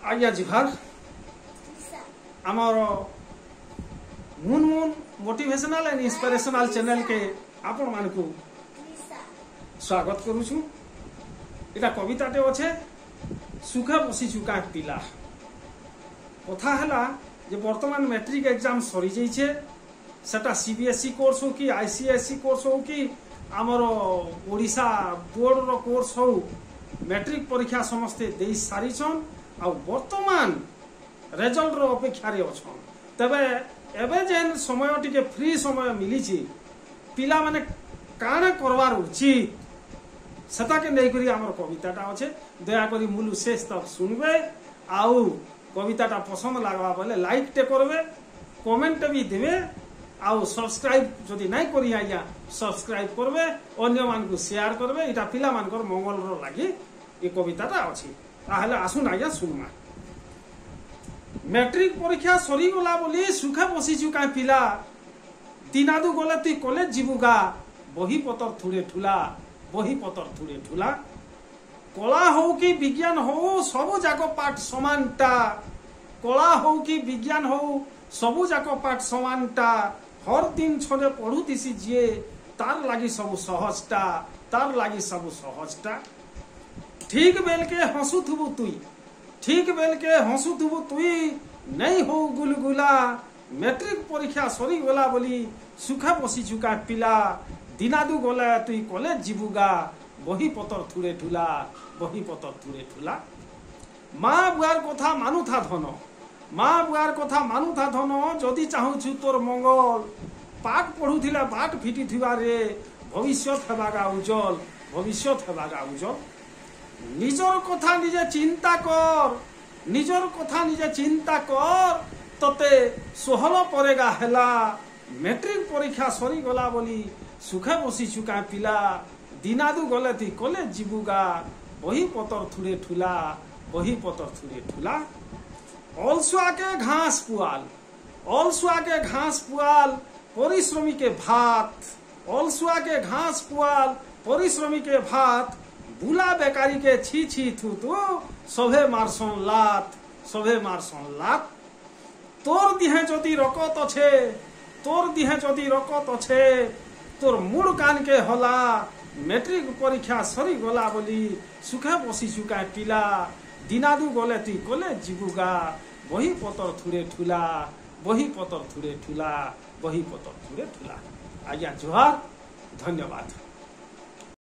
आज्ञा जुहार आमर मुन मुन मोटिवेशनल एंड इंस्पिरेशनल चैनल के आपण मान को स्वागत करूछु। इटा कविताटे अच्छे सुखा बसी चुका पिला कथा है जे वर्तमान मैट्रिक एग्जाम सरी जाइए सेटा सीबीएसई कोर्स हो कि आईसीएसई कोर्स हो कि आमर ओडिशा बोर्ड रो कोर्स हो मैट्रिक परीक्षा समस्ते दे सारीछन आ वर्तमान रिजल्ट रो अपेक्षा रे अछन। तबे एबे जेन समय टिके फ्री समय मिली पिला माने काना करवार उचित सेटा के नै करी हमर कविताटा अच्छे दया करी मूल शेष तक सुनबे आउ कविताटा पसंद लागबा बोले लाइक टे करबे कमेंट भी देबे आउ सब्सक्राइब जदि नहीं करी आज्ञा सब्सक्राइब करबे अन्य मान को शेयर करबे इटा पिला मानकर मंगल रो लागि ए कविताटा अछि। ताहले आसुन आज्ञा सुनमा। मैट्रिक परीक्षा सरी गला बोली सुखा बसी चुका पिला दिनादु गले तुई कॉलेज जीवुगा बही पतर थुड़े ठुला बही पतर थुड़े ठुला कला हो कि विज्ञान हो सबु जाक पाठ समानटा कला हो कि विज्ञान हो सबु जाक पाठ समानटा हर दिन छने पढ़ुतीसी जिए तार लागी सबु सहजटा तार लागी सबु सहजटा ठीक बेल के हंसुथुबु तुई ठीक बेल के हंसुथुबु तुई नहीं हो गुलगुला मैट्रिक परीक्षा सरी गला बोली सुखा बसी चुका पिला दिनादु गला तुई कॉलेज जीवुगा बही पतर थुड़े ठुला बही पतर थुड़े ठुला माँ बुआर कथा मानु था धन माँ बुआर कथा मानु था धन जदि चाहूछु तोर मंगल पाठ पढ़ुथिला बाट फिटी थिबा रे भविष्यत हेबागा उज्जवल भविष्यत हेबागा उज्जवल निजर कथा निजे चिंता कर निजर कथा निजे चिंता कर तते सोहल परेगा हेला मैट्रिक परीक्षा सरी गला बोली सुखा बसी चुका पिला दिनादु गले ती कॉलेज जीवुगा बही पतर थुड़े ठुला बही पतर थुड़े ठुला अलसुआ के घास पुआल अलसुआ के घास पुआल परिश्रमी के भात अलसुआ के घास पुआल परिश्रमी के भात बुला बेकारी के छी छी थू तू सभे मारसन लात सभे मारसन लात तोर दिहे जदि रकत अच्छे तोर दिहे जदि रकत अच्छे तोर मुड़ कान के हला मैट्रिक परीक्षा सरी गला बोली सुखा बसी चुका पिला दिनादु गले तुई कॉलेज जीवुगा बही पतर थुड़े ठुला बही पतर थुड़े ठुला बही पतर थुड़े ठुला। आज्ञा जोहार धन्यवाद।